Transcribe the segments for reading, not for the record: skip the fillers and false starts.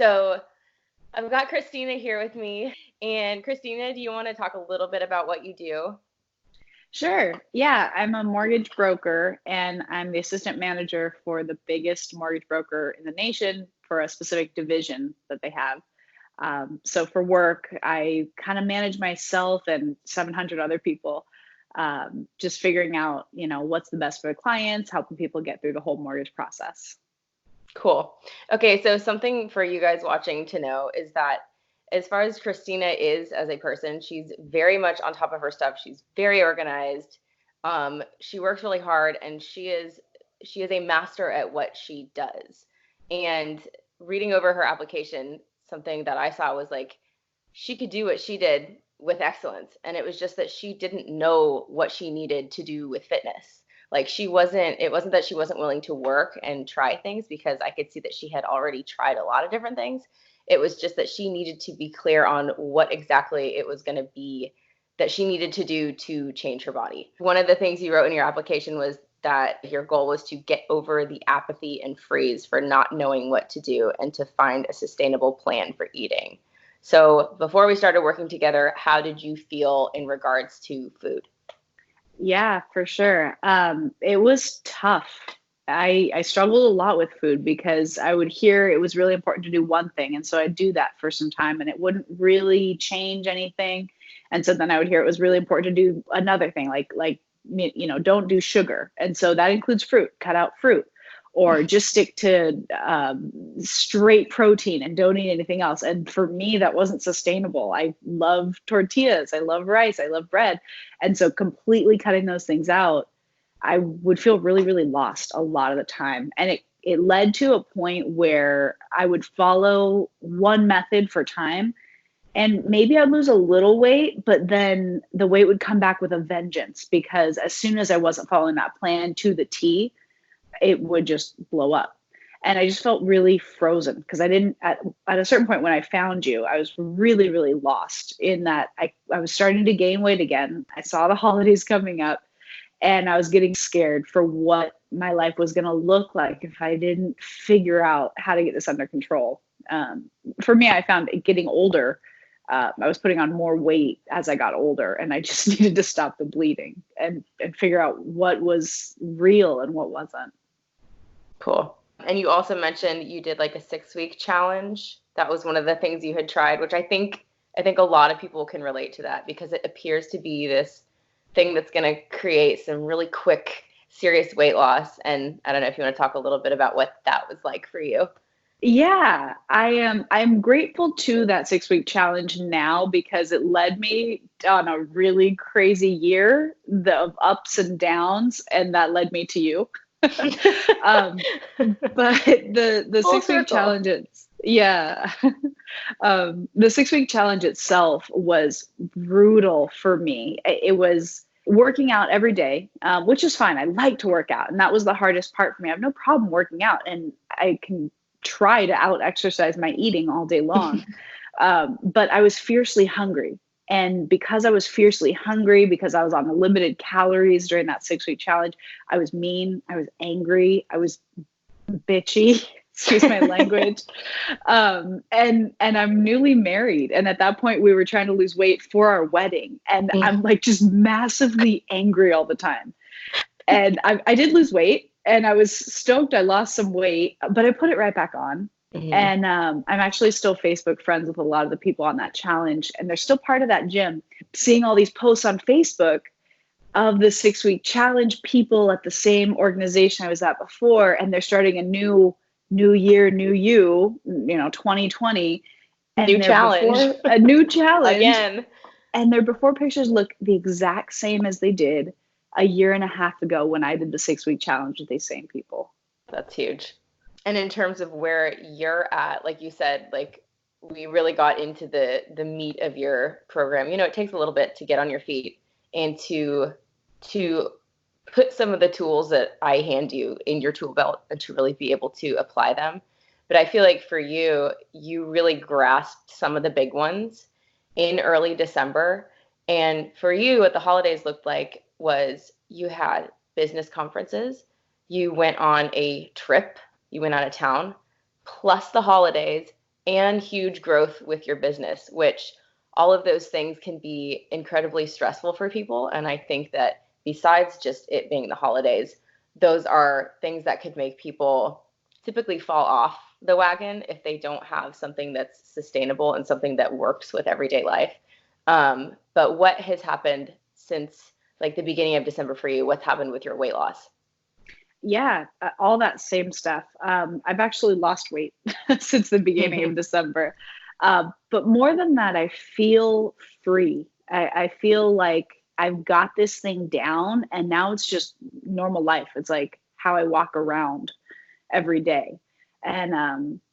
So I've got Christina here with me. And Christina, do you want to talk a little bit about what you do? Sure. Yeah, I'm a mortgage broker and I'm the assistant manager for the biggest mortgage broker in the nation for a specific division that they have. So for work, I kind of manage myself and 700 other people, just figuring out, what's the best for the clients, helping people get through the whole mortgage process. Cool. Okay, so something for you guys watching to know is that as far as Christina is as a person, she's very much on top of her stuff. She's very organized. She works really hard, and she is a master at what she does. And reading over her application, something that I saw was like she could do what she did with excellence, and it was just that she didn't know what she needed to do with fitness. Like it wasn't that she wasn't willing to work and try things, because I could see that she had already tried a lot of different things. It was just that she needed to be clear on what exactly it was going to be that she needed to do to change her body. One of the things you wrote in your application was that your goal was to get over the apathy and freeze for not knowing what to do and to find a sustainable plan for eating. So before we started working together, how did you feel in regards to food? Yeah, for sure. It was tough. I struggled a lot with food because I would hear it was really important to do one thing. And so I'd do that for some time and it wouldn't really change anything. And so then I would hear it was really important to do another thing, don't do sugar. And so that includes fruit, cut out fruit, or just stick to straight protein and don't eat anything else. And for me, that wasn't sustainable. I love tortillas, I love rice, I love bread. And so completely cutting those things out, I would feel really, really lost a lot of the time. And it led to a point where I would follow one method for time and maybe I'd lose a little weight, but then the weight would come back with a vengeance because as soon as I wasn't following that plan to the T, it would just blow up. And I just felt really frozen because I didn't, at a certain point when I found you, I was really, really lost in that I was starting to gain weight again. I saw the holidays coming up and I was getting scared for what my life was going to look like if I didn't figure out how to get this under control. For me, I found getting older, I was putting on more weight as I got older, and I just needed to stop the bleeding and figure out what was real and what wasn't. Cool. And you also mentioned you did like a 6-week challenge. That was one of the things you had tried, which I think a lot of people can relate to that because it appears to be this thing that's going to create some really quick, serious weight loss. And I don't know if you want to talk a little bit about what that was like for you. Yeah, I'm grateful to that 6-week challenge now because it led me on a really crazy year of ups and downs, and that led me to you. um, but the Full 6-week circle. challenge, yeah, the 6-week challenge itself was brutal for me. It was working out every day, which is fine. I like to work out, and that was the hardest part for me. I have no problem working out, and I can try to out exercise my eating all day long. But I was fiercely hungry. And because I was fiercely hungry, because I was on limited calories during that 6-week challenge, I was mean, I was angry, I was bitchy, excuse my language. And I'm newly married. And at that point we were trying to lose weight for our wedding. And I'm like just massively angry all the time. And I did lose weight and I was stoked. I lost some weight, but I put it right back on. Mm-hmm. And I'm actually still Facebook friends with a lot of the people on that challenge. And they're still part of that gym. Seeing all these posts on Facebook of the 6-week challenge, people at the same organization I was at before, and they're starting a new year, new you, 2020. And New they're challenge. before a new challenge. Again. And their before pictures look the exact same as they did a year and a half ago when I did the 6-week challenge with these same people. That's huge. And in terms of where you're at, like you said, like we really got into the meat of your program. It takes a little bit to get on your feet and to put some of the tools that I hand you in your tool belt and to really be able to apply them. But I feel like for you, you really grasped some of the big ones in early December. And for you, what the holidays looked like was you had business conferences, you went on a trip, you went out of town, plus the holidays, and huge growth with your business, which all of those things can be incredibly stressful for people. And I think that besides just it being the holidays, those are things that could make people typically fall off the wagon if they don't have something that's sustainable and something that works with everyday life. But what has happened since like the beginning of December for you? What's happened with your weight loss? Yeah, all that same stuff. I've actually lost weight since the beginning of December. But more than that, I feel free. I feel like I've got this thing down, and now it's just normal life. It's like how I walk around every day. And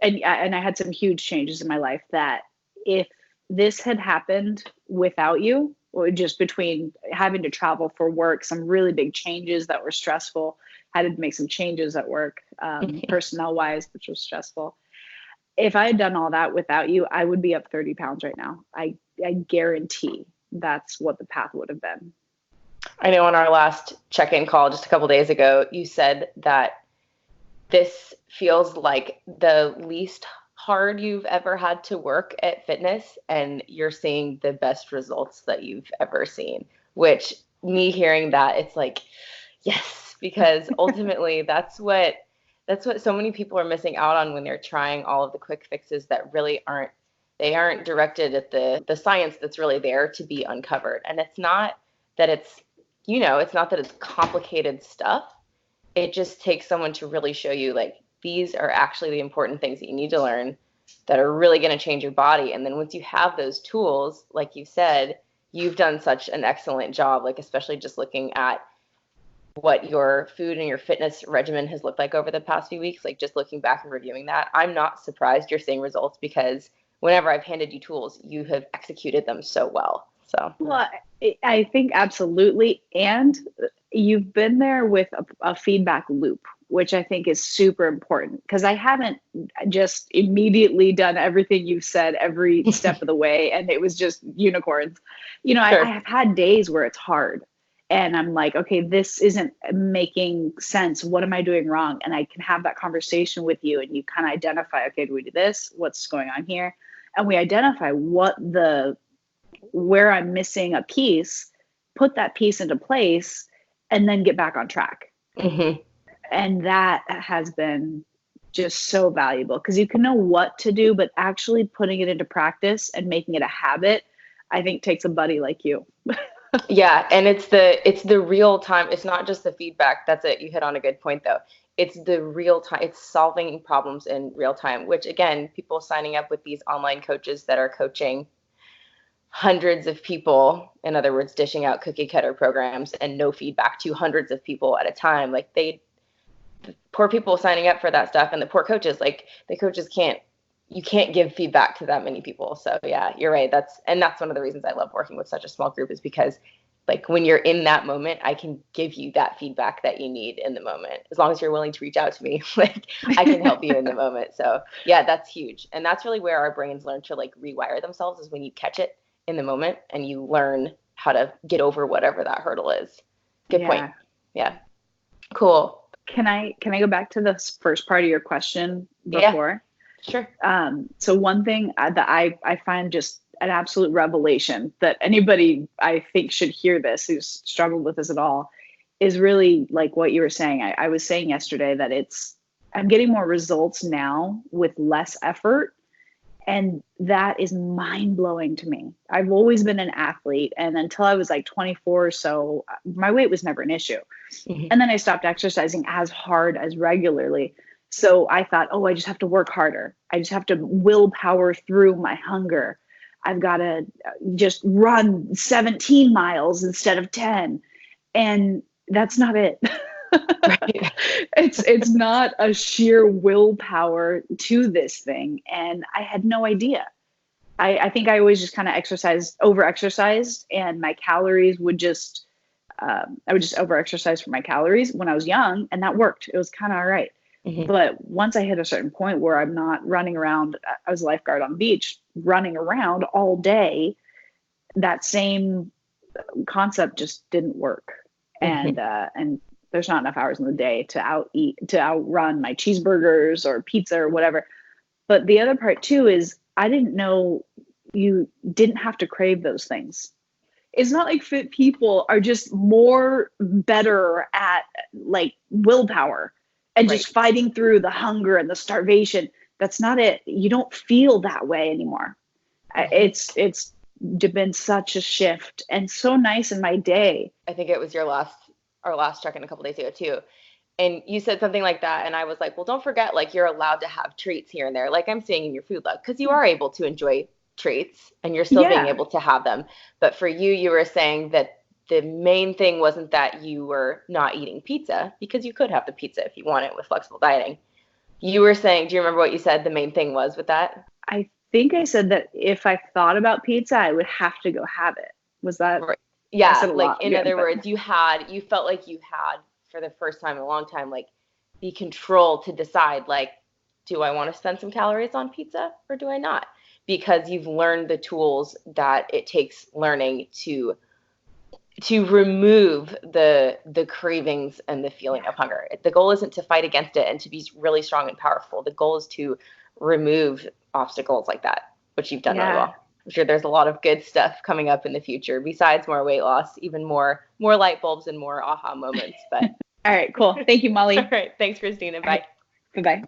I had some huge changes in my life that if this had happened without you, or just between having to travel for work, some really big changes that were stressful, had to make some changes at work, personnel wise, which was stressful. If I had done all that without you, I would be up 30 pounds right now. I guarantee that's what the path would have been. I know on our last check-in call just a couple days ago, you said that this feels like the least hard you've ever had to work at fitness, and you're seeing the best results that you've ever seen, which me hearing that, it's like, yes, because ultimately that's what so many people are missing out on when they're trying all of the quick fixes that really aren't directed at the science that's really there to be uncovered. And it's not that it's not that it's complicated stuff. It just takes someone to really show you like these are actually the important things that you need to learn that are really going to change your body. And then once you have those tools, like you said, you've done such an excellent job, like especially just looking at what your food and your fitness regimen has looked like over the past few weeks, like just looking back and reviewing that. I'm not surprised you're seeing results because whenever I've handed you tools, you have executed them so well. So, Well, I think absolutely. And you've been there with a feedback loop, which I think is super important because I haven't just immediately done everything you've said every step of the way and it was just unicorns. I sure. have had days where it's hard and I'm like, okay, this isn't making sense. What am I doing wrong? And I can have that conversation with you and you kind of identify, okay, do we do this? What's going on here? And we identify where I'm missing a piece, put that piece into place, and then get back on track. Mm-hmm. And that has been just so valuable because you can know what to do, but actually putting it into practice and making it a habit, I think takes a buddy like you. Yeah, and it's the real time. It's not just the feedback. That's it. You hit on a good point though. It's the real time. It's solving problems in real time, which again, people signing up with these online coaches that are coaching hundreds of people, in other words, dishing out cookie cutter programs and no feedback to hundreds of people at a time. Like the poor people signing up for that stuff and the poor coaches, like the coaches you can't give feedback to that many people. So yeah, you're right. That's one of the reasons I love working with such a small group is because like when you're in that moment, I can give you that feedback that you need in the moment. As long as you're willing to reach out to me, like I can help you in the moment. So yeah, that's huge. And that's really where our brains learn to like rewire themselves is when you catch it in the moment and you learn how to get over whatever that hurdle is. Good point. Yeah. Yeah. Cool. Can I go back to the first part of your question Yeah, before? sure. So one thing that I find just an absolute revelation that anybody I think should hear this who's struggled with this at all is really like what you were saying. I was saying yesterday that I'm getting more results now with less effort. And that is mind blowing to me. I've always been an athlete. And until I was like 24 or so, my weight was never an issue. Mhm. And then I stopped exercising as hard as regularly. So I thought, oh, I just have to work harder. I just have to willpower through my hunger. I've got to just run 17 miles instead of 10. And that's not it. Right. It's not a sheer willpower to this thing. And I had no idea. I think I always just kind of over exercised, and my calories would just, I would just over exercise for my calories when I was young, and that worked. It was kind of all right. Mhm. But once I hit a certain point where I'm not running around, I was a lifeguard on the beach, running around all day, that same concept just didn't work. Mhm. And there's not enough hours in the day to outrun my cheeseburgers or pizza or whatever. But the other part too is I didn't know you didn't have to crave those things. It's not like fit people are just more better at like willpower and Right. just fighting through the hunger and the starvation. That's not it. You don't feel that way anymore. Hmm. It's been such a shift and so nice in my day. I think it was our last check-in a couple days ago too. And you said something like that, and I was like, well, don't forget, like, you're allowed to have treats here and there, like I'm seeing in your food log, because you are able to enjoy treats and you're still being Yeah. able to have them. But for you, you were saying that the main thing wasn't that you were not eating pizza, because you could have the pizza if you want it with flexible dieting. You were saying, do you remember what you said the main thing was with that? I think I said that if I thought about pizza, I would have to go have it. Was that, Right. I said Yeah, a like lot in again, other but words, you felt like you had for the first time in a long time, like the control to decide, like, do I want to spend some calories on pizza or do I not? Because you've learned the tools that it takes learning to remove the cravings and the feeling of yeah. hunger. The goal isn't to fight against it and to be really strong and powerful. The goal is to remove obstacles like that, which you've done really Yeah. well. I'm sure there's a lot of good stuff coming up in the future besides more weight loss, even more light bulbs and more aha moments. But All right, cool. Thank you, all Molly. right, thanks, Christina. All right. Bye. Bye-bye.